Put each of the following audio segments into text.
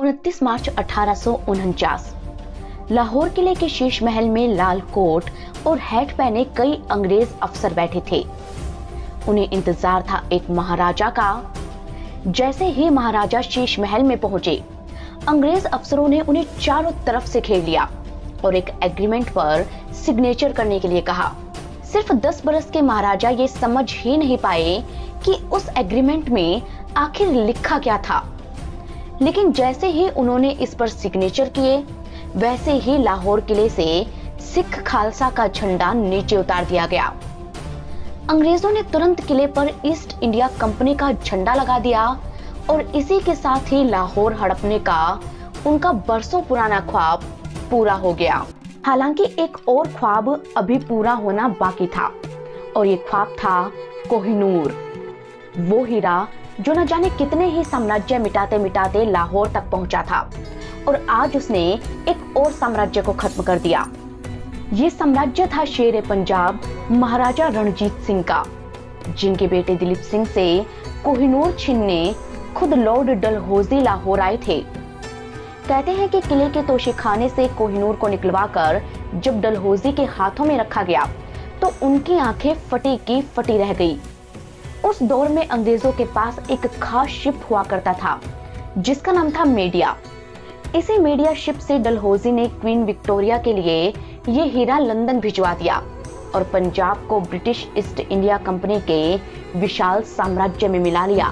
29 मार्च 1849 लाहौर किले के शीश महल में लाल कोट और हैट पहने कई अंग्रेज अफसर बैठे थे। उन्हें इंतजार था एक महाराजा का। जैसे ही महाराजा शीश महल में पहुंचे, अंग्रेज अफसरों ने उन्हें चारों तरफ से घेर लिया और एक एग्रीमेंट पर सिग्नेचर करने के लिए कहा। सिर्फ 10 बरस के महाराजा ये समझ ही नहीं पाए कि उस एग्रीमेंट में आखिर लिखा क्या था। लेकिन जैसे ही उन्होंने इस पर सिग्नेचर किए, वैसे ही लाहौर किले से सिख खालसा का झंडा नीचे उतार दिया गया। अंग्रेजों ने तुरंत किले पर ईस्ट इंडिया कंपनी का झंडा लगा दिया और इसी के साथ ही लाहौर हड़पने का उनका बरसों पुराना ख्वाब पूरा हो गया। हालांकि एक और ख्वाब अभी पूरा होना बाकी था और ये ख्वाब था कोहिनूर, वो हीरा जो न जाने कितने ही साम्राज्य मिटाते मिटाते लाहौर तक पहुंचा था और आज उसने एक और साम्राज्य को खत्म कर दिया। ये साम्राज्य था शेर पंजाब महाराजा रणजीत सिंह का, जिनके बेटे दिलीप सिंह से कोहिनूर छीनने खुद लॉर्ड डलहौजी लाहौर आए थे। कहते हैं कि किले के तोशीखाने से कोहिनूर को निकलवाकर जब डलहौजी के हाथों में रखा गया तो उनकी आंखें फटी की फटी रह गई। उस दौर में अंग्रेजों के पास एक खास शिप हुआ करता था जिसका नाम था मेडिया। इसी मेडिया शिप से डलहौजी ने क्वीन विक्टोरिया के लिए ये हीरा लंदन भिजवा दिया और पंजाब को ब्रिटिश ईस्ट इंडिया कंपनी के विशाल साम्राज्य में मिला लिया।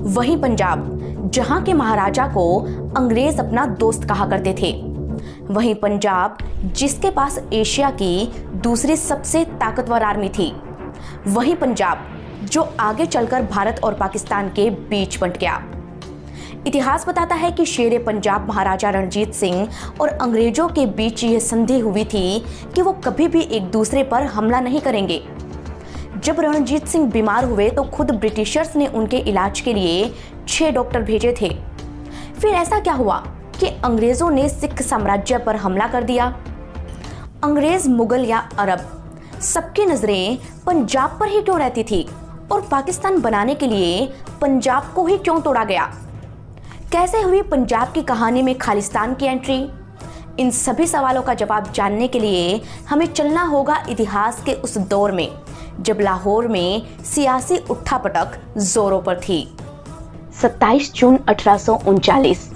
वही पंजाब जहां के महाराजा को अंग्रेज अपना दोस्त कहा करते थे, वही पंजाब जिसके पास एशिया की दूसरी सबसे ताकतवर आर्मी थी, वही पंजाब जो आगे चलकर भारत और पाकिस्तान के बीच बंट गया। इतिहास बताता है कि शेर पंजाब महाराजा रणजीत सिंह और अंग्रेजों के बीच यह संधि हुई थी कि वो कभी भी एक दूसरे पर हमला नहीं करेंगे। जब रणजीत सिंह बीमार हुए तो खुद ब्रिटिशर्स ने उनके इलाज के लिए 6 डॉक्टर भेजे थे। फिर ऐसा क्या हुआ कि अंग्रेजों ने सिख साम्राज्य पर हमला कर दिया। अंग्रेज, मुगल या अरब, सबकी नजरें पंजाब पर ही क्यों रहती थी और पाकिस्तान बनाने के लिए पंजाब को ही क्यों तोड़ा गया? कैसे हुई पंजाब की कहानी में खालिस्तान की एंट्री? इन सभी सवालों का जवाब जानने के लिए हमें चलना होगा इतिहास के उस दौर में जब लाहौर में सियासी उठापटक जोरों पर थी। 27 जून 1839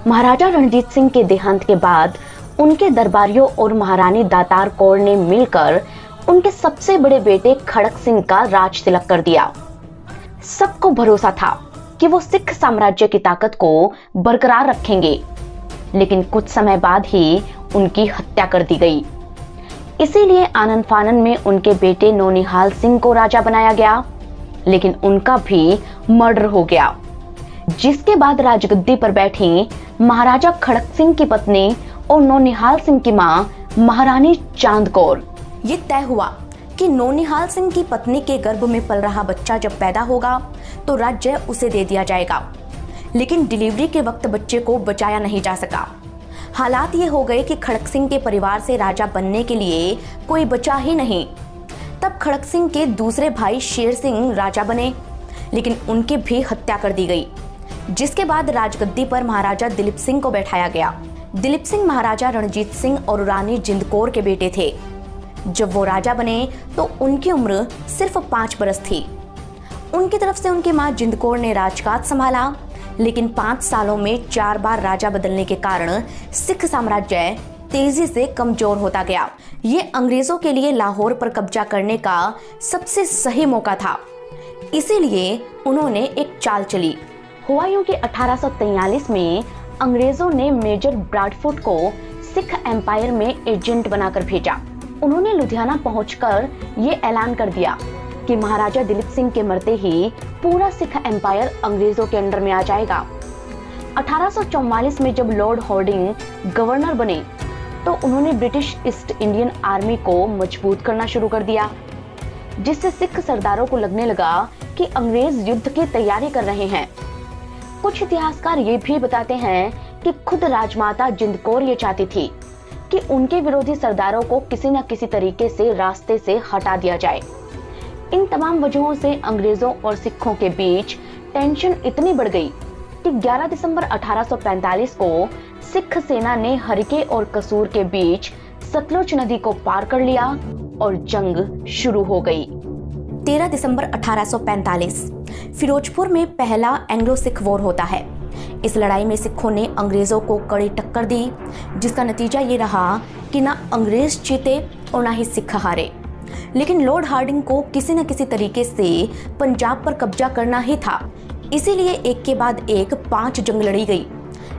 महाराजा रणजीत सिंह के देहांत के बाद उनके दरबारियों और महारानी दातार कौर ने मिलकर उनके सबसे बड़े बेटे खड़क सिंह का राज तिलक कर दिया। सबको भरोसा था कि वो सिख साम्राज्य की ताकत को बरकरार रखेंगे, लेकिन कुछ समय बाद ही उनकी हत्या कर दी गई। इसीलिए आनन फानन में उनके बेटे नौनिहाल सिंह को राजा बनाया गया, लेकिन उनका भी मर्डर हो गया। जिसके बाद राजगद्दी पर बैठी महाराजा खड़क सिंह की पत्नी और नौनिहाल सिंह की मां महारानी चांद कौर। ये तय हुआ कि नौनिहाल सिंह की पत्नी के गर्भ में पल रहा बच्चा जब पैदा होगा तो राज्य उसे दे दिया जाएगा, लेकिन डिलीवरी के वक्त बच्चे को बचाया नहीं जा सका। हालात ये हो गए कि खड़क सिंह के परिवार से राजा बनने के लिए कोई बचा ही नहीं। तब खड़क सिंह के दूसरे भाई शेर सिंह राजा बने, लेकिन उनकी भी हत्या कर दी गई। जिसके बाद राजगद्दी पर महाराजा दिलीप सिंह को बैठाया गया। दिलीप सिंह महाराजा रणजीत सिंह और रानी जिंद कौर के बेटे थे। जब वो राजा बने तो उनकी उम्र सिर्फ 5 बरस थी। उनकी तरफ से उनकी मां जिंद कौर ने राजकाज संभाला, लेकिन 5 सालों में 4 बार राजा बदलने के कारण सिख साम्राज्य तेजी से कमजोर होता गया। ये अंग्रेजों के लिए लाहौर पर कब्जा करने का सबसे सही मौका था। इसीलिए उन्होंने एक चाल चली। हुआ यूं कि 1843 में अंग्रेजों ने मेजर ब्रैडफोर्ड को सिख एम्पायर में एजेंट बनाकर भेजा। उन्होंने लुधियाना पहुंचकर ये ऐलान कर दिया कि महाराजा दिलीप सिंह के मरते ही पूरा सिख एम्पायर अंग्रेजों के अंडर में आ जाएगा। 1844 में जब लॉर्ड हॉर्डिंग गवर्नर बने तो उन्होंने ब्रिटिश ईस्ट इंडियन आर्मी को मजबूत करना शुरू कर दिया, जिससे सिख सरदारों को लगने लगा कि अंग्रेज युद्ध की तैयारी कर रहे हैं। कुछ इतिहासकार ये भी बताते हैं कि खुद राजमाता जिंद कौर ये चाहती थी कि उनके विरोधी सरदारों को किसी न किसी तरीके से रास्ते से हटा दिया जाए। इन तमाम वजहों से अंग्रेजों और सिखों के बीच टेंशन इतनी बढ़ गई कि 11 दिसंबर 1845 को सिख सेना ने हरिके और कसूर के बीच सतलुज नदी को पार कर लिया और जंग शुरू हो गई। 13 दिसंबर 1845 फिरोजपुर में पहला एंग्लो सिख वॉर होता है। इस लड़ाई में सिखों ने अंग्रेजों को कड़ी टक्कर दी, जिसका नतीजा ये रहा कि ना अंग्रेज जीते और ना ही सिख हारे। लेकिन लॉर्ड हार्डिंग को किसी न किसी तरीके से पंजाब पर कब्जा करना ही था, इसीलिए एक के बाद एक 5 जंग लड़ी गई।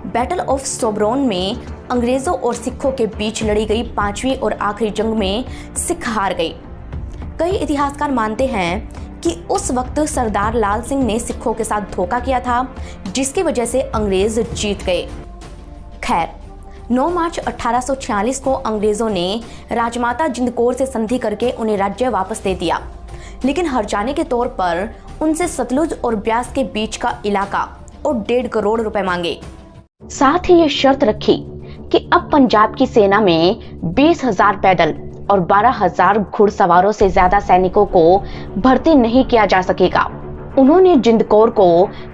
बैटल ऑफ सोबरोन में अंग्रेजों और सिखों के बीच लड़ी गई 5वीं और आखिरी जंग में सिख हार गई। कई इतिहासकार मानते हैं कि उस वक्त सरदार लाल सिंह ने सिखों के साथ धोखा किया था, जिसकी वजह से अंग्रेज जीत गए। खैर, 9 मार्च 1846 को अंग्रेजों ने राजमाता जिंद कौर से संधि करके उन्हें राज्य वापस दे दिया, लेकिन हर्जाने के तौर पर उनसे सतलुज और ब्यास के बीच का इलाका और 1.5 करोड़ रुपए मांगे। साथ ही ये शर्त रखी कि अब पंजाब की सेना में 20,000 पैदल और 12,000 घुड़सवारों से ज्यादा सैनिकों को भर्ती नहीं किया जा सकेगा। उन्होंने जिंद कौर को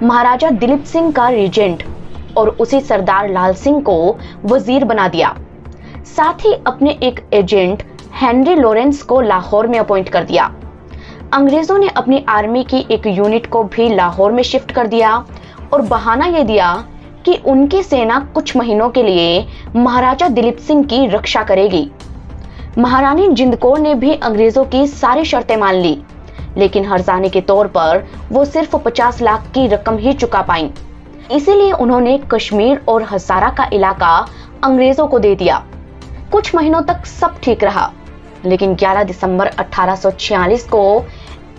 महाराजा दिलीप सिंह का रीजेंट और उसी सरदार लाल सिंह को वजीर बना दिया। साथ ही अपने एक एजेंट हेनरी लॉरेंस को लाहौर में अपॉइंट कर दिया। अंग्रेजों ने अपनी आर्मी की एक यूनिट को भी लाहौर में शिफ्ट कर दिया और बहाना यह दिया कि उनकी सेना कुछ महीनों के लिए महाराजा दिलीप सिंह की रक्षा करेगी। महारानी जिंद कौर ने भी अंग्रेजों की सारी शर्तें मान ली, लेकिन हर्जाने के तौर पर वो सिर्फ 50 लाख की रकम ही चुका पाईं। इसीलिए उन्होंने कश्मीर और हजारा का इलाका अंग्रेजों को दे दिया। कुछ महीनों तक सब ठीक रहा, लेकिन 11 दिसंबर 1846 को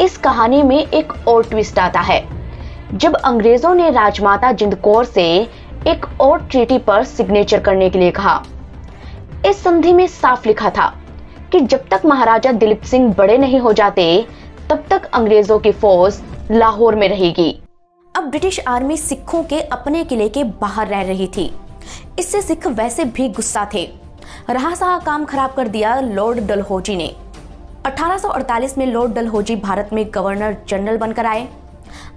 इस कहानी में एक और ट्विस्ट आता है, जब अंग्रेजों ने राजमाता जिंद कौर से एक और ट्रीटी पर सिग्नेचर करने के लिए कहा। इस संधि में साफ लिखा था कि जब तक महाराजा दिलीप सिंह बड़े नहीं हो जाते, तब तक अंग्रेजों की फौज लाहौर में रहेगी। अब ब्रिटिश आर्मी सिखों के अपने किले के बाहर रह रही थी। इससे सिख वैसे भी गुस्सा थे। रहा सहा काम खराब कर दिया लॉर्ड डलहौजी ने। 1848 में लॉर्ड डलहौजी भारत में गवर्नर जनरल बनकर आए।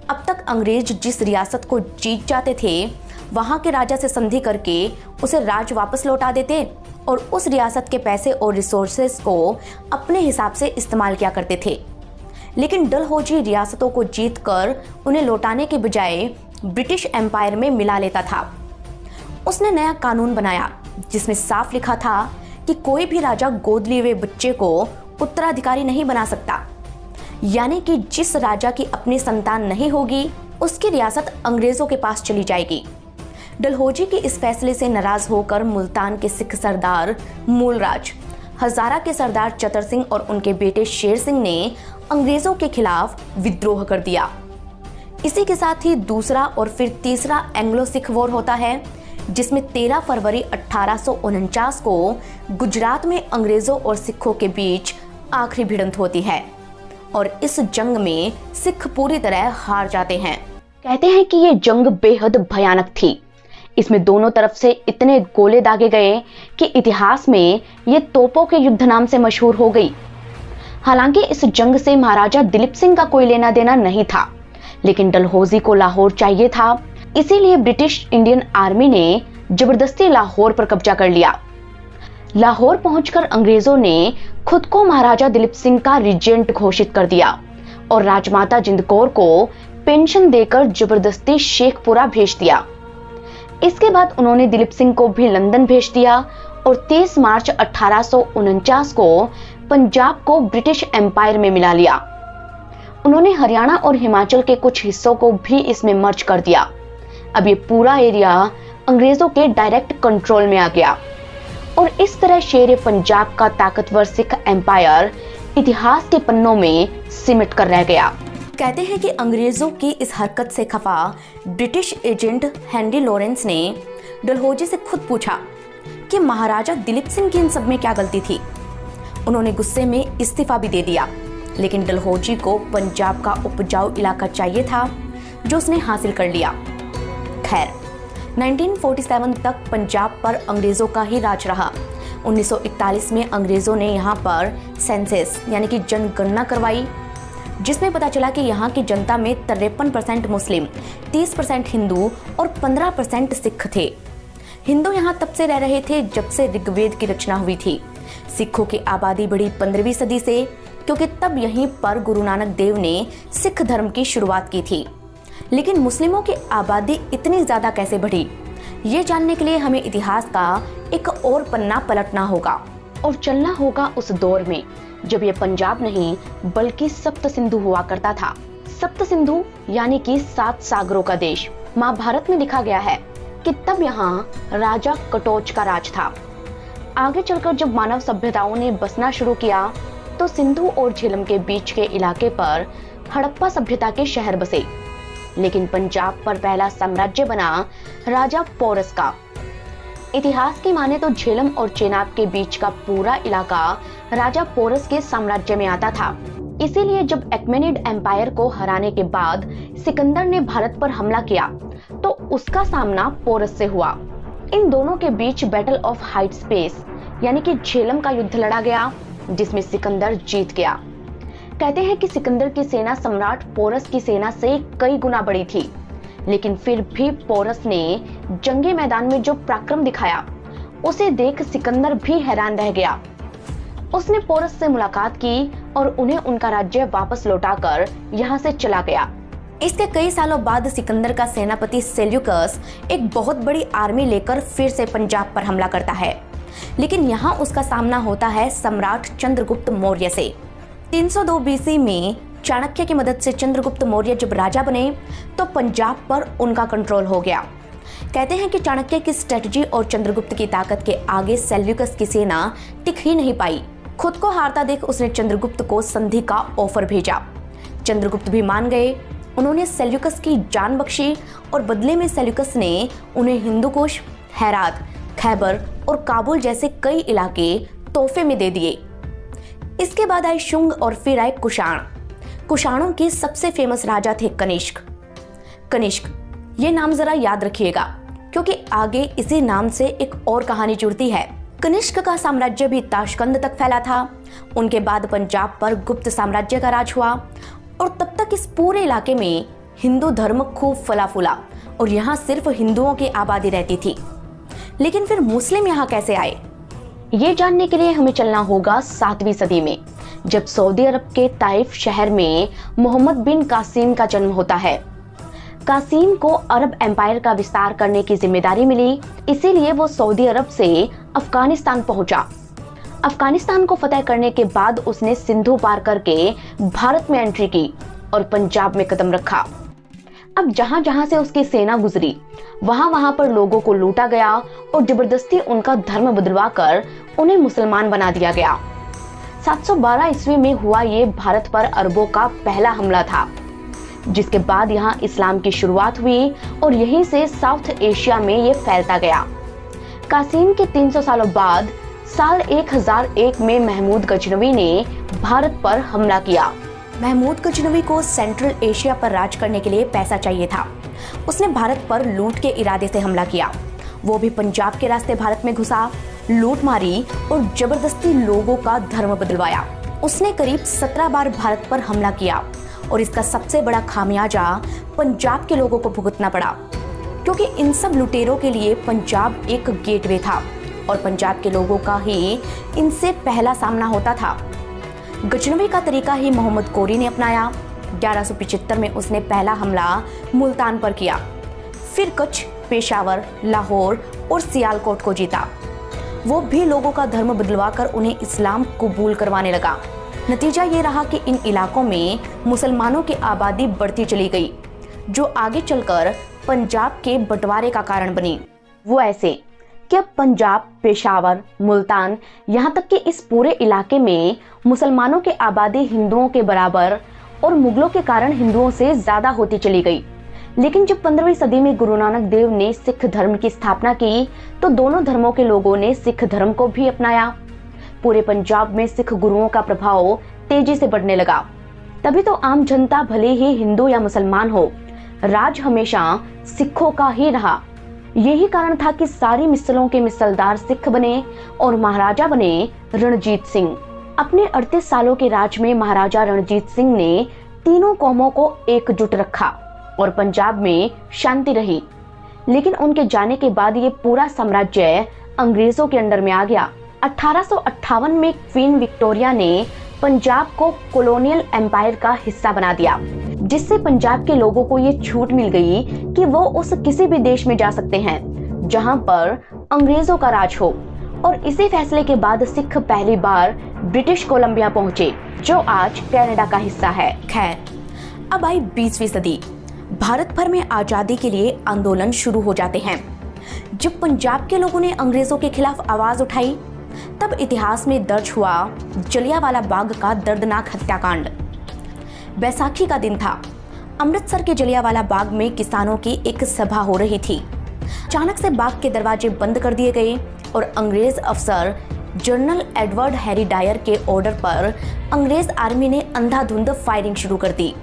अब तक अंग्रेज जिस रियासत को जीत जाते थे, वहां के राजा से संधि करके उसे राज वापस लौटा देते और उस रियासत के पैसे और रिसोर्सेज को अपने हिसाब से इस्तेमाल किया करते थे। लेकिन डलहौजी रियासतों को जीतकर उन्हें लौटाने के बजाय ब्रिटिश एम्पायर में मिला लेता था। उसने नया कानून बनाया जिसमें साफ लिखा था कि कोई भी राजा गोद लिए हुए बच्चे को उत्तराधिकारी नहीं बना सकता, यानी कि जिस राजा की अपनी संतान नहीं होगी उसकी रियासत अंग्रेजों के पास चली जाएगी। डलहौजी के इस फैसले से नाराज होकर मुल्तान के सिख सरदार मूलराज, हजारा के सरदार चतर सिंह और उनके बेटे शेर सिंह ने अंग्रेजों के खिलाफ विद्रोह कर दिया। इसी के साथ ही दूसरा और फिर तीसरा एंग्लो सिख वॉर होता है, जिसमें 13 फरवरी 1849 को गुजरात में अंग्रेजों और सिखों के बीच आखिरी भिड़ंत होती है और इस जंग में सिख पूरी तरह हार जाते हैं। कहते हैं कि ये जंग बेहद भयानक थी। इसमें दोनों तरफ से इतने गोले दागे गए कि इतिहास में ये तोपों के युद्ध नाम से मशहूर हो गई। हालांकि इस जंग से महाराजा दिलीप सिंह का कोई लेना देना नहीं था, लेकिन डलहौजी को लाहौर चाहिए था। इसीलिए ब्रिटिश इंडियन आर्मी ने जबरदस्ती लाहौर पर कब्जा कर लिया। लाहौर पहुंचकर अंग्रेजों ने खुद को महाराजा दिलीप सिंह का रीजेंट घोषित कर दिया और राजमाता जिंद कौर को पेंशन देकर जबरदस्ती शेखपुरा भेज दिया। इसके बाद उन्होंने दिलीप सिंह को भी लंदन भेज दिया और 30 मार्च 1849 को पंजाब को ब्रिटिश एम्पायर में मिला लिया। उन्होंने हरियाणा और हिमाचल के कुछ हिस्सों को भी इसमें मर्ज कर दिया। अब ये पूरा एरिया अंग्रेजों के डायरेक्ट कंट्रोल में आ गया और इस तरह शेर पंजाब का ताकतवर सिख एम्पायर इतिहास के पन्नों में सिमट कर रह गया। कहते हैं कि अंग्रेजों की इस हरकत से खफा ब्रिटिश एजेंट हेनरी लॉरेंस ने डलहौजी से खुद पूछा कि महाराजा दिलीप सिंह की इन सब में क्या गलती थी। उन्होंने गुस्से में इस्तीफा भी दे दिया, लेकिन डलहौजी को पंजाब का उपजाऊ इलाका चाहिए था, जो उसने हासिल कर लिया। खैर, 1947 तक पंजाब पर अंग्रेजों का ही राज रहा। 1941 में अंग्रेजों ने यहाँ पर सेंसस यानी कि जनगणना करवाई। जिसमें पता चला कि यहाँ की जनता में 53% मुस्लिम, 30% हिंदू और 15% सिख थे। हिंदू यहाँ तब से रह रहे थे जब से ऋग्वेद की रचना हुई थी। सिखों की आबादी बढ़ी 15वीं सदी से, क्योंकि तब यहीं पर गुरु नानक देव ने सिख धर्म की शुरुआत की थी। लेकिन मुस्लिमों की आबादी इतनी ज्यादा कैसे बढ़ी, ये जानने के लिए हमें इतिहास का एक और पन्ना पलटना होगा और चलना होगा उस दौर में जब ये पंजाब नहीं बल्कि सप्त सिंधु हुआ करता था। सप्त सिंधु यानी कि 7 सागरों का देश। महाभारत में लिखा गया है कि तब यहाँ राजा कटोच का राज था। आगे चलकर जब मानव सभ्यताओं ने बसना शुरू किया तो सिंधु और झेलम के बीच के इलाके पर हड़प्पा सभ्यता के शहर बसे। लेकिन पंजाब पर पहला साम्राज्य बना राजा पोरस का। इतिहास की माने तो झेलम और चेनाब के बीच का पूरा इलाका राजा पोरस के साम्राज्य में आता था। इसीलिए जब एक्मेनिड एम्पायर को हराने के बाद सिकंदर ने भारत पर हमला किया तो उसका सामना पोरस से हुआ। इन दोनों के बीच बैटल ऑफ हाइट स्पेस यानी कि झेलम का युद्ध लड़ा गया, जिसमें सिकंदर जीत गया। कहते हैं कि सिकंदर की सेना सम्राट पोरस की सेना से कई गुना बड़ी थी, लेकिन फिर भी पोरस ने जंगी मैदान में जो पराक्रम दिखाया उसे देख सिकंदर भी हैरान रह गया। उसने पोरस से मुलाकात की और उन्हें उनका राज्य वापस लौटाकर यहाँ से चला गया। इसके कई सालों बाद सिकंदर का सेनापति सेल्यूकस एक बहुत बड़ी आर्मी लेकर फिर से पंजाब पर हमला करता है, लेकिन यहाँ उसका सामना होता है सम्राट चंद्रगुप्त मौर्य से। 302 बीसी में चाणक्य की मदद से चंद्रगुप्त मौर्य जब राजा बने तो पंजाब पर उनका कंट्रोल हो गया। कहते हैं कि चाणक्य की स्ट्रेटजी और चंद्रगुप्त की ताकत के आगे सेल्यूकस की सेना टिक ही नहीं पाई। खुद को हारता देख उसने चंद्रगुप्त को संधि का ऑफर भेजा। चंद्रगुप्त भी मान गए। उन्होंने सेल्यूकस की जान बख्शी और बदले में सेल्यूकस ने उन्हें हिंदुकुश, हेरात, खैबर और काबुल जैसे कई इलाके तोहफे में दे दिए। इसके बाद आए शुंग और फिर आए कुषाण। कुषाणों के सबसे फेमस राजा थे कनिष्क। ये नाम जरा याद रखिएगा, क्योंकि आगे इसी नाम से एक और कहानी जुड़ती है। कनिष्क का साम्राज्य भी ताशकंद तक फैला था। उनके बाद पंजाब पर गुप्त साम्राज्य का राज हुआ और तब तक इस पूरे इलाके में हिंदू धर्म खूब फला फूला और यहाँ सिर्फ हिंदुओं की आबादी रहती थी। लेकिन फिर मुस्लिम यहाँ कैसे आए, ये जानने के लिए हमें चलना होगा 7वीं सदी में, जब सऊदी अरब के ताइफ शहर में मोहम्मद बिन कासिम का जन्म होता है। कासिम को अरब एम्पायर का विस्तार करने की जिम्मेदारी मिली, इसीलिए वो सऊदी अरब से अफगानिस्तान पहुंचा। अफगानिस्तान को फतेह करने के बाद उसने सिंधु पार करके भारत में एंट्री की और पंजाब में कदम रखा। अब जहां जहां से उसकी सेना गुजरी वहां वहां पर लोगों को लूटा गया और जबरदस्ती उनका धर्म बदलवाकर उन्हें मुसलमान बना दिया गया। 712 ईस्वी में हुआ ये भारत पर अरबों का पहला हमला था, जिसके बाद यहाँ इस्लाम की शुरुआत हुई और यहीं से साउथ एशिया में ये फैलता गया। कासिम के 300 सालों बाद साल 1001 में महमूद गजनवी ने भारत पर हमला किया। महमूद गजनवी को सेंट्रल एशिया पर राज करने के लिए पैसा चाहिए था। उसने भारत पर लूट के इरादे से हमला किया। वो भी पंजाब के रास्ते भारत में घुसा, लूट मारी और जबरदस्ती लोगों का धर्म बदलवाया। उसने करीब 17 बार भारत पर हमला किया और इसका सबसे बड़ा खामियाजा पंजाब के लोगों को भुगतना पड़ा, क्योंकि इन सब लुटेरों के लिए पंजाब एक गेटवे था और पंजाब के लोगों का ही इनसे पहला सामना होता था। गजनवी का तरीका ही मोहम्मद कोरी ने अपनाया। 1175 में उसने पहला हमला मुल्तान पर किया, फिर कच्छ, पेशावर, लाहौर और सियालकोट को जीता। वो भी लोगों का धर्म बदलवाकर उन्हें इस्लाम कबूल करवाने लगा। नतीजा ये रहा कि इन इलाकों में मुसलमानों की आबादी बढ़ती चली गई, जो आगे चलकर पंजाब के बंटवारे का कारण बनी। वो ऐसे कि अब पंजाब, पेशावर, मुल्तान, यहाँ तक कि इस पूरे इलाके में मुसलमानों की आबादी हिंदुओं के बराबर और मुगलों के कारण हिंदुओं से ज्यादा होती चली गई। लेकिन जब 15वीं सदी में गुरु नानक देव ने सिख धर्म की स्थापना की तो दोनों धर्मों के लोगों ने सिख धर्म को भी अपनाया। पूरे पंजाब में सिख गुरुओं का प्रभाव तेजी से बढ़ने लगा। तभी तो आम जनता भले ही हिंदू या मुसलमान हो, राज हमेशा सिखों का ही रहा। यही कारण था कि सारी मिसलों के मिसलदार सिख बने और महाराजा बने रणजीत सिंह। अपने 38 सालों के राज में महाराजा रणजीत सिंह ने तीनों कौमों को एकजुट रखा और पंजाब में शांति रही। लेकिन उनके जाने के बाद ये पूरा साम्राज्य अंग्रेजों के अंडर में आ गया। 1858 में क्वीन विक्टोरिया ने पंजाब को कॉलोनियल एम्पायर का हिस्सा बना दिया, जिससे पंजाब के लोगों को ये छूट मिल गई कि वो उस किसी भी देश में जा सकते हैं जहां पर अंग्रेजों का राज हो। और इसी फैसले के बाद सिख पहली बार ब्रिटिश कोलंबिया पहुंचे, जो आज कनाडा का हिस्सा है। खैर, अब आई 20वीं सदी। भारत भर में आजादी के लिए आंदोलन शुरू हो जाते हैं। जब पंजाब के लोगों ने अंग्रेजों के खिलाफ आवाज उठाई, तब इतिहास में दर्ज हुआ जलियांवाला बाग का दर्दनाक हत्याकांड। बैसाखी का दिन था। अमृतसर के जलियांवाला बाग में किसानों की एक सभा हो रही थी। अचानक से बाग के दरवाजे बंद कर दिए गए और अंग्रेज अफसर जनरल एडवर्ड हैरी डायर के ऑर्डर पर अंग्रेज आर्मी ने अंधाधुंध फायरिंग शुरू कर दी।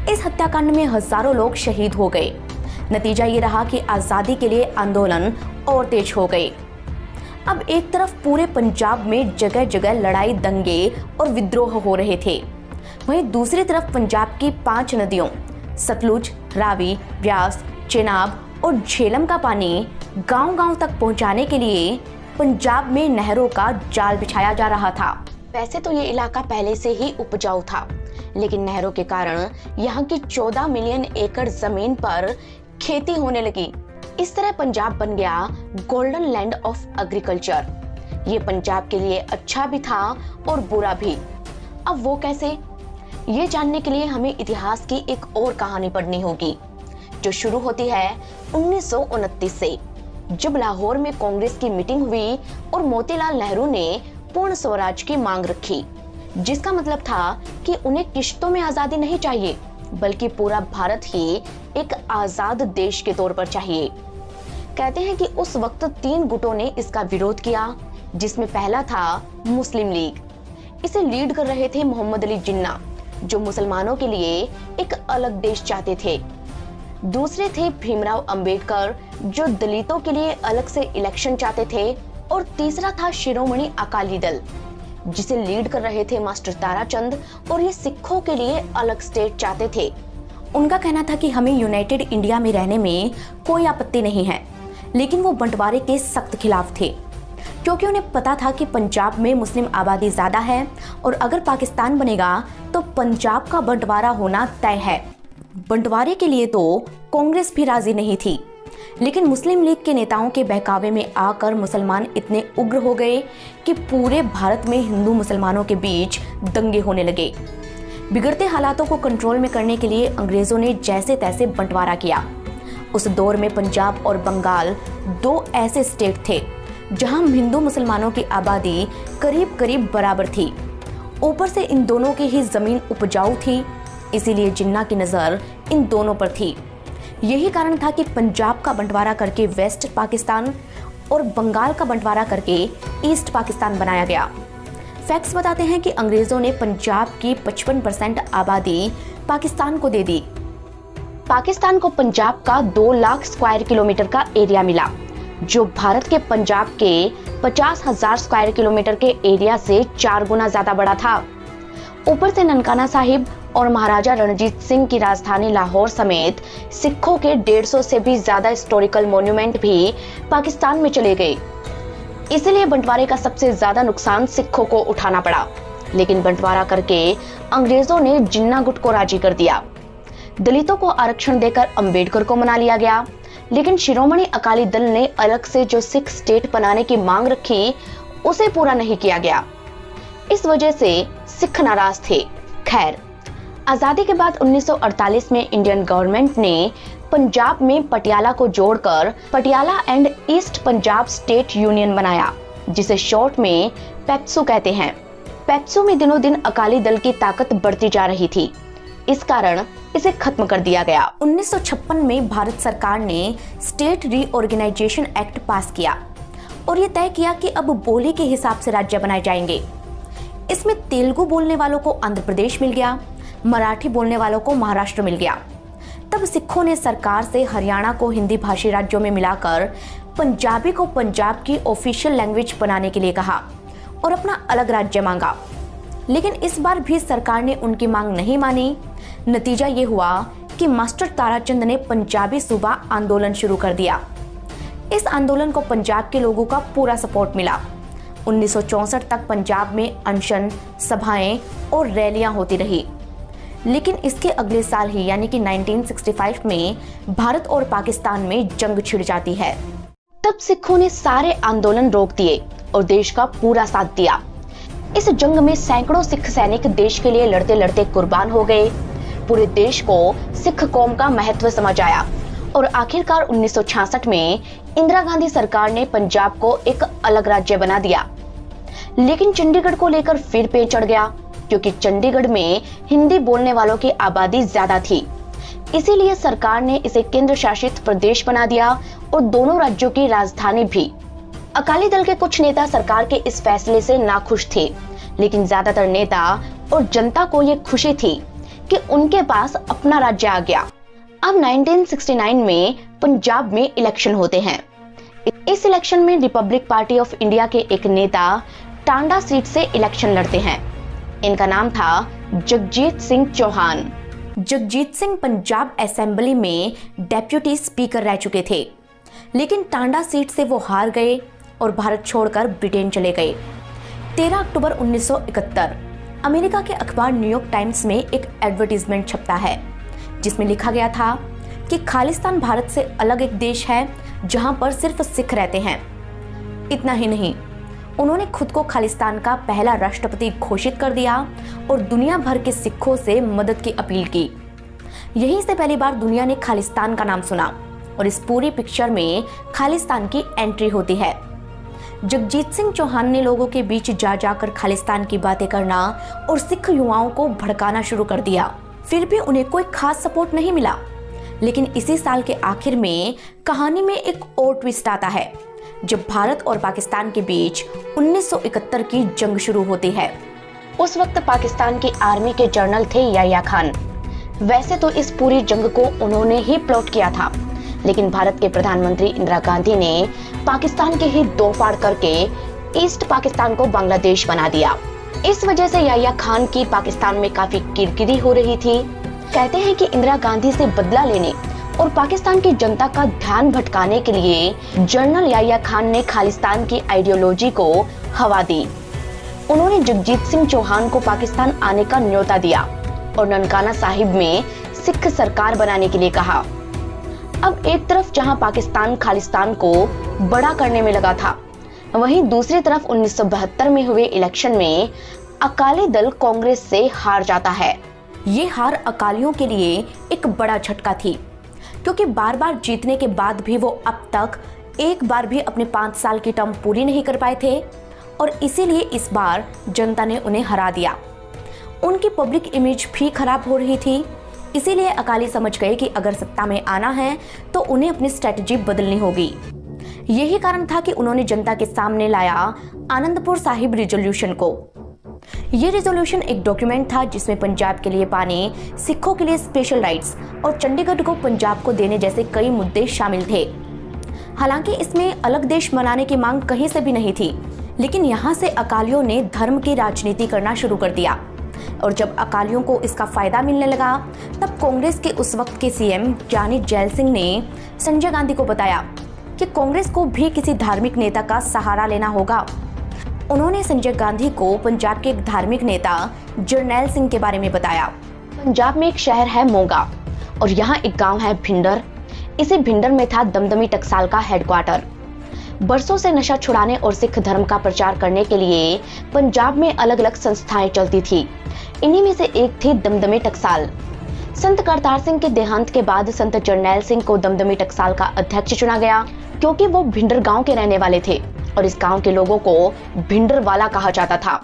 इस हत्याकांड में हजारों लोग शहीद हो गए। नतीजा ये रहा कि आजादी के लिए आंदोलन और तेज हो गए। अब एक तरफ पूरे पंजाब में जगह जगह लड़ाई, दंगे और विद्रोह हो रहे थे, वहीं दूसरी तरफ पंजाब की 5 नदियों सतलुज, रावी, ब्यास, चेनाब और झेलम का पानी गांव-गांव तक पहुंचाने के लिए पंजाब में नहरों का जाल बिछाया जा रहा था। वैसे तो ये इलाका पहले से ही उपजाऊ था, लेकिन नहरों के कारण यहाँ की 14 मिलियन एकड़ जमीन पर खेती होने लगी। इस तरह पंजाब बन गया गोल्डन लैंड ऑफ एग्रीकल्चर। ये पंजाब के लिए अच्छा भी था और बुरा भी। अब वो कैसे, ये जानने के लिए हमें इतिहास की एक और कहानी पढ़नी होगी, जो शुरू होती है 1929 से, जब लाहौर में कांग्रेस की मीटिंग हुई और मोतीलाल नेहरू ने पूर्ण स्वराज की मांग रखी, जिसका मतलब था कि उन्हें किश्तों में आजादी नहीं चाहिए, बल्कि पूरा भारत ही एक आजाद देश के तौर पर चाहिए। कहते हैं कि उस वक्त 3 गुटों ने इसका विरोध किया, जिसमें पहला था मुस्लिम लीग। इसे लीड कर रहे थे मोहम्मद अली जिन्ना, जो मुसलमानों के लिए एक अलग देश चाहते थे। दूसरे थे भीमराव अंबेडकर, जो दलितों के लिए अलग से इलेक्शन चाहते थे। और तीसरा था शिरोमणि अकाली दल, जिसे लीड कर रहे थे मास्टर ताराचंद, और ये सिखों के लिए अलग स्टेट चाहते थे। उनका कहना था कि हमें यूनाइटेड इंडिया में रहने में कोई आपत्ति नहीं है, लेकिन वो बंटवारे के सख्त खिलाफ थे, क्योंकि उन्हें पता था कि पंजाब में मुस्लिम आबादी ज्यादा है और अगर पाकिस्तान बनेगा तो पंजाब का बंटवारा होना तय है। बंटवारे के लिए तो कांग्रेस भी राजी नहीं थी, लेकिन मुस्लिम लीग के नेताओं के बहकावे में आकर मुसलमान इतने उग्र हो गए कि पूरे भारत में हिंदू मुसलमानों के बीच दंगे होने लगे। बिगड़ते हालातों को कंट्रोल में करने के लिए अंग्रेजों ने जैसे तैसे बंटवारा किया। उस दौर में पंजाब और बंगाल 2 ऐसे स्टेट थे जहां हिंदू मुसलमानों की आबादी करीब करीब बराबर थी। ऊपर से इन दोनों की ही जमीन उपजाऊ थी, इसीलिए जिन्ना की नजर इन दोनों पर थी। यही कारण था कि पंजाब का बंटवारा करके वेस्ट पाकिस्तान और बंगाल का बंटवारा करके ईस्ट पाकिस्तान बनाया गया। फैक्ट्स बताते हैं कि अंग्रेजों ने पंजाब की 55% आबादी पाकिस्तान को दे दी। पाकिस्तान को पंजाब का 2 लाख स्क्वायर किलोमीटर का एरिया मिला, जो भारत के पंजाब के 50,000 स्क्वायर किलोमीटर के एरिया से 4 गुना ज्यादा बड़ा था। ऊपर से ननकाना साहिब और महाराजा रणजीत सिंह की राजधानी लाहौर समेत सिखों के 150 से भी ज्यादा हिस्टोरिकल मॉन्यूमेंट भी पाकिस्तान में चले गए। इसलिए बंटवारे का सबसे ज्यादा नुकसान सिखों को उठाना पड़ा, लेकिन बंटवारा करके अंग्रेजों ने जिन्ना गुट को राजी कर दिया। दलितों को आरक्षण देकर अंबेडकर को मना लिया गया, लेकिन शिरोमणि अकाली दल ने अलग से जो सिख स्टेट बनाने की मांग रखी, उसे पूरा नहीं किया गया। इस वजह से सिख नाराज थे। खैर, आजादी के बाद 1948 में इंडियन गवर्नमेंट ने पंजाब में पटियाला को जोड़कर Patiala and east Punjab state union बनाया, जिसे शॉर्ट में पेप्सू कहते हैं। पेप्सू में दिनों दिन अकाली दल की ताकत बढ़ती जा रही थी, इस कारण इसे खत्म कर दिया गया। 1956 में भारत सरकार ने स्टेट रीऑर्गेनाइजेशन एक्ट पास किया और ये तय किया कि अब बोली के हिसाब से राज्य बनाए जाएंगे। इसमें तेलुगु बोलने वालों को आंध्र प्रदेश मिल गया, मराठी बोलने वालों को महाराष्ट्र मिल गया। तब सिखों ने सरकार से हरियाणा को हिंदी भाषी राज्यों में मिलाकर पंजाबी को पंजाब की ऑफिशियल लैंग्वेज बनाने के लिए कहा और अपना अलग राज्य मांगा। लेकिन इस बार भी सरकार ने उनकी मांग नहीं मानी। नतीजा ये हुआ कि मास्टर ताराचंद ने पंजाबी सूबा आंदोलन शुरू कर दिया। इस आंदोलन को पंजाब के लोगों का पूरा सपोर्ट मिला। 1964 तक पंजाब में अनशन, सभाएं और रैलियां होती रही। लेकिन इसके अगले साल ही यानी कि 1965 में भारत और पाकिस्तान में जंग छिड़ जाती है। तब सिखों ने सारे आंदोलन रोक दिए और देश का पूरा साथ दिया। इस जंग में सैकड़ों सिख सैनिक देश के लिए लड़ते लड़ते कुर्बान हो गए। पूरे देश को सिख कौम का महत्व समझ आया और आखिरकार 1966 में इंदिरा गांधी सरकार ने पंजाब को एक अलग राज्य बना दिया। लेकिन चंडीगढ़ को लेकर फिर पेच चढ़ गया, क्योंकि चंडीगढ़ में हिंदी बोलने वालों की आबादी ज्यादा थी। इसीलिए सरकार ने इसे केंद्र शासित प्रदेश बना दिया और दोनों राज्यों की राजधानी भी। अकाली दल के कुछ नेता सरकार के इस फैसले से नाखुश थे, लेकिन ज्यादातर नेता और जनता को ये खुशी थी कि उनके पास अपना राज्य आ गया। अब 1969 में पंजाब में इलेक्शन होते हैं। इस इलेक्शन में रिपब्लिक पार्टी ऑफ इंडिया के एक नेता टांडा सीट से इलेक्शन लड़ते हैं। इनका नाम था जगजीत सिंह चौहान। जगजीत सिंह पंजाब असेंबली में डेप्यूटी स्पीकर रह चुके थे, लेकिन टांडा सीट से वो हार गए और भारत छोड़कर ब्रिटेन चले गए। 13 अक्टूबर 1971 अमेरिका के अखबार न्यूयॉर्क टाइम्स में एक एडवर्टीजमेंट छपता है, जिसमें लिखा गया था कि खालिस्तान भारत से अलग एक देश है जहां पर सिर्फ सिख रहते हैं। इतना ही नहीं, उन्होंने खुद को खालिस्तान का पहला राष्ट्रपति घोषित कर दिया और दुनिया भर के सिखों से मदद की अपील की। यहीं से पहली बार दुनिया ने खालिस्तान का नाम सुना और इस पूरी पिक्चर में खालिस्तान की एंट्री होती है। जगजीत सिंह चौहान ने लोगों के बीच जा जाकर खालिस्तान की बातें करना और सिख युवाओं को भड़काना शुरू कर दिया। फिर भी उन्हें कोई खास सपोर्ट नहीं मिला। लेकिन इसी साल के आखिर में कहानी में एक और ट्विस्ट आता है, जब भारत और पाकिस्तान के बीच 1971 की जंग शुरू होती है। उस वक्त पाकिस्तान की आर्मी के जनरल थे याह्या खान। वैसे तो इस पूरी जंग को उन्होंने ही प्लॉट किया था, लेकिन भारत के प्रधानमंत्री इंदिरा गांधी ने पाकिस्तान के ही दो फाड़ करके ईस्ट पाकिस्तान को बांग्लादेश बना दिया। इस वजह से याह्या खान की पाकिस्तान में काफी किरकिरी हो रही थी। कहते हैं कि इंदिरा गांधी से बदला लेने और पाकिस्तान की जनता का ध्यान भटकाने के लिए जनरल याह्या खान ने खालिस्तान की आइडियोलॉजी को हवा दी। उन्होंने जगजीत सिंह चौहान को पाकिस्तान आने का न्योता दिया और ननकाना साहिब में सिख सरकार बनाने के लिए कहा। अब एक तरफ जहां पाकिस्तान खालिस्तान को बड़ा करने में लगा था, वहीं दूसरी तरफ 1972 में हुए इलेक्शन में अकाली दल कांग्रेस से हार जाता है। ये हार अकालियों के लिए एक बड़ा झटका थी, क्योंकि बार बार जीतने के बाद भी वो अब तक एक बार भी अपने 5 साल की टर्म पूरी नहीं कर पाए थे और इसीलिए इस बार जनता ने उन्हें हरा दिया। उनकी पब्लिक इमेज भी खराब हो रही थी, इसीलिए अकाली समझ गए कि अगर सत्ता में आना है तो उन्हें अपनी स्ट्रेटजी बदलनी होगी। यही कारण था कि उन्होंने जनता के सामने लाया आनंदपुर साहिब रिजोल्यूशन को। ये रिजोल्यूशन एक डॉक्यूमेंट था जिसमें पंजाब के लिए पानी, सिखों के लिए स्पेशल राइट्स और चंडीगढ़ को पंजाब को देने जैसे कई मुद्दे शामिल थे। हालांकि इसमें अलग देश बनाने की मांग कहीं से भी नहीं थी, लेकिन यहाँ से अकालियों ने धर्म की राजनीति करना शुरू कर दिया और जब अकालियों को इसका फायदा मिलने लगा तब कांग्रेस के उस वक्त के सीएम यानी जैल सिंह ने संजय गांधी को बताया कि कांग्रेस को भी किसी धार्मिक नेता का सहारा लेना होगा। उन्होंने संजय गांधी को पंजाब के एक धार्मिक नेता जरनैल सिंह के बारे में बताया। पंजाब में एक शहर है मोगा और यहाँ एक गांव है भिंडर। इसी भिंडर में था दमदमी टकसाल का हेडक्वार्टर। बरसों से नशा छुड़ाने और सिख धर्म का प्रचार करने के लिए पंजाब में अलग अलग संस्थाएं चलती थी। इन्हीं में से एक थी दमदमी टकसाल। संत करतार सिंह के देहांत के बाद संत जरनैल सिंह को दमदमी टकसाल का अध्यक्ष चुना गया, क्योंकि वो भिंडर गांव के रहने वाले थे और इस गांव के लोगों को भिंडर वाला कहा जाता था।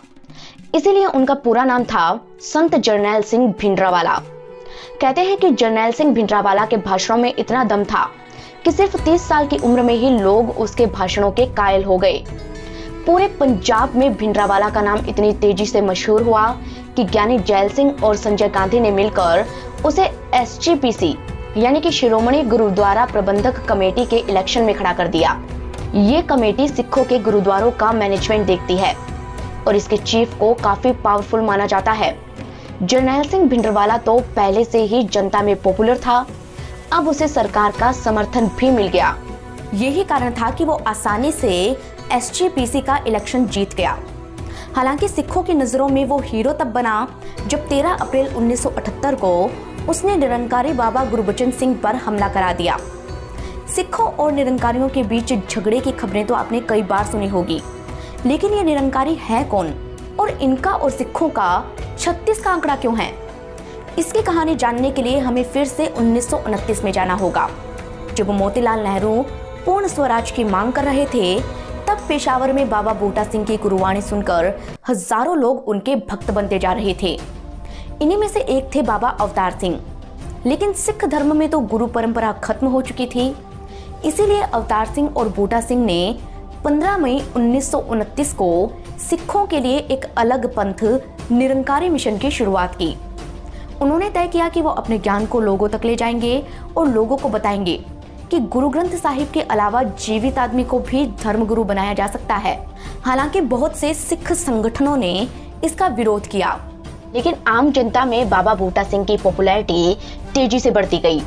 इसीलिए उनका पूरा नाम था संत जरनैल सिंह भिंडरावाला। कहते हैं कि जरनैल सिंह भिंडरावाला के भाषणों में इतना दम था कि सिर्फ 30 साल की उम्र में ही लोग उसके भाषणों के कायल हो गए। पूरे पंजाब में भिंडरावाला का नाम इतनी तेजी से मशहूर हुआ कि ज्ञानी जैल सिंह और संजय गांधी ने मिलकर उसे SGPC यानी कि शिरोमणि गुरुद्वारा प्रबंधक कमेटी के इलेक्शन में खड़ा कर दिया। ये कमेटी सिखों के गुरुद्वारों का मैनेजमेंट देखती है। और इसके चीफ को काफी पावरफुल माना जाता है। जर्नैल सिंह भिंडरवाला तो पहले से ही जनता में पॉपुलर था, अब उसे सरकार का समर्थन भी मिल गया। यही कारण था कि वो आसानी से एसजीपीसी का इलेक्शन जीत गया। हालांकि सिखों की नजरों में वो हीरो तब बना जब 13 अप्रैल 1978 को उसने निरंकारी बाबा गुरबचन सिंह पर हमला करा दिया। सिखों और निरंकारियों के बीच झगड़े की खबरें तो आपने कई बार सुनी होगी, लेकिन ये निरंकारी है कौन और इनका और सिखों का 36 का आंकड़ा क्यों है? इसकी कहानी जानने के लिए हमें फिर से 1929 में जाना होगा, जब मोतीलाल नेहरू पूर्ण स्वराज की मांग कर रहे थे। तब पेशावर में बाबा बूटा सिंह की गुरुवाणी सुनकर हजारों लोग उनके भक्त बनते जा रहे थे। इन्हीं में से एक थे बाबा अवतार सिंह। लेकिन सिख धर्म में तो गुरु परंपरा खत्म हो चुकी थी, इसीलिए अवतार सिंह और बूटा सिंह ने 15 मई 1929 को सिखों के लिए एक अलग पंथ निरंकारी मिशन की शुरुआत की। उन्होंने तय किया कि वो अपने ज्ञान को लोगों तक ले जाएंगे और लोगों को बताएंगे कि गुरु ग्रंथ साहिब के अलावा जीवित आदमी को भी धर्मगुरु बनाया जा सकता है। हालांकि बहुत से सिख संगठनों ने इसका विरोध किया, लेकिन आम जनता में बाबा बूटा सिंह की पॉपुलैरिटी तेजी से बढ़ती गई।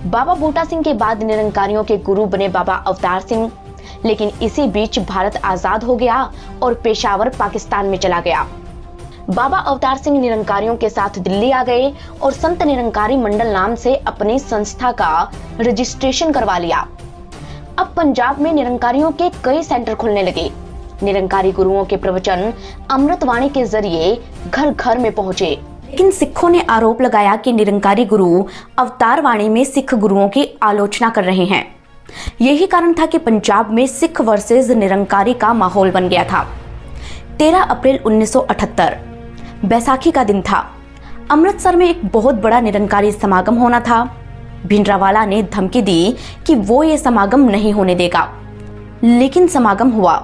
बाबा बूटा सिंह के बाद निरंकारियों के गुरु बने बाबा अवतार सिंह। लेकिन इसी बीच भारत आजाद हो गया और पेशावर पाकिस्तान में चला गया। बाबा अवतार सिंह निरंकारियों के साथ दिल्ली आ गए और संत निरंकारी मंडल नाम से अपनी संस्था का रजिस्ट्रेशन करवा लिया। अब पंजाब में निरंकारियों के कई सेंटर खुलने लगे। निरंकारी गुरुओं के प्रवचन अमृतवाणी के जरिए घर घर में पहुंचे। लेकिन सिखों ने आरोप लगाया कि निरंकारी गुरु अवतार वाणी में सिख गुरुओं की आलोचना कर रहे हैं। यही कारण था कि पंजाब में सिख वर्सेस निरंकारी का माहौल बन गया था। 13 अप्रैल 1978 बैसाखी का दिन था। अमृतसर में एक बहुत बड़ा निरंकारी समागम होना था। भिंडरावाला ने धमकी दी कि वो ये समागम नहीं होने देगा, लेकिन समागम हुआ।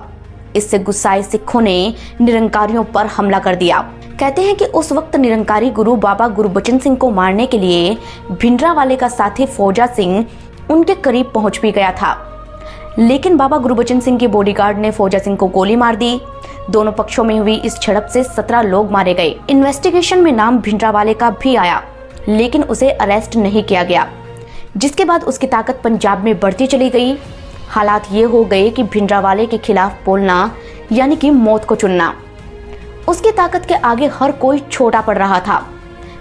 इससे गुस्साए सिखों ने निरंकारियों पर हमला कर दिया। कहते हैं कि उस वक्त निरंकारी गुरु बाबा गुरबचन सिंह को मारने के लिए भिंडरावाले का साथी फौजा सिंह उनके करीब पहुंच भी गया था, लेकिन बाबा गुरबचन सिंह के बॉडीगार्ड ने फौजा सिंह को गोली मार दी। दोनों पक्षों में हुई इस झड़प से 17 लोग मारे गए। इन्वेस्टिगेशन में नाम भिंडरावाले का भी आया, लेकिन उसे अरेस्ट नहीं किया गया, जिसके बाद उसकी ताकत पंजाब में बढ़ती चली गई। हालात ये हो गए कि भिंडरावाले के खिलाफ बोलना यानी कि मौत को चुनना। उसकी ताकत के आगे हर कोई छोटा पड़ रहा था।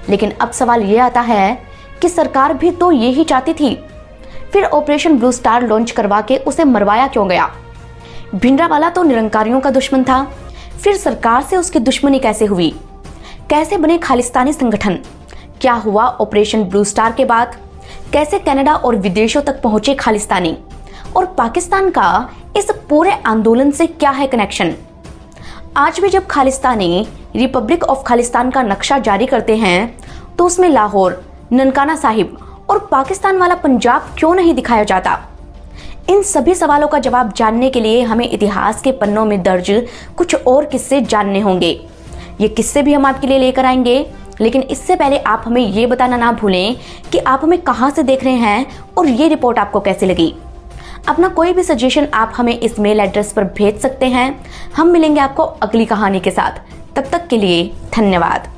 लेकिन अब सवाल ये आता है कि सरकार भी तो यही चाहती थी, फिर ऑपरेशन ब्लू स्टार लॉन्च करवा के उसे मरवाया क्यों गया? भिंडरावाला तो निरंकारियों का दुश्मन था, फिर सरकार से उसकी दुश्मनी कैसे हुई? कैसे बने खालिस्तानी संगठन? क्या हुआ ऑपरेशन ब्लू स्टार के बाद? कैसे कनाडा और विदेशों तक पहुंचे खालिस्तानी? और पाकिस्तान का इस पूरे आंदोलन से क्या है कनेक्शन? आज भी जब खालिस्तानी रिपब्लिक ऑफ खालिस्तान का नक्शा जारी करते हैं तो उसमें लाहौर, ननकाना साहिब और पाकिस्तान वाला पंजाब क्यों नहीं दिखाया जाता? इन सभी सवालों का जवाब जानने के लिए हमें इतिहास के पन्नों में दर्ज कुछ और किस्से जानने होंगे। ये किस्से भी हम आपके लिए लेकर आएंगे, लेकिन इससे पहले आप हमें ये बताना ना भूलें कि आप हमें कहां से देख रहे हैं और ये रिपोर्ट आपको कैसी लगी। अपना कोई भी सजेशन आप हमें इस मेल एड्रेस पर भेज सकते हैं। हम मिलेंगे आपको अगली कहानी के साथ। तब तक के लिए धन्यवाद।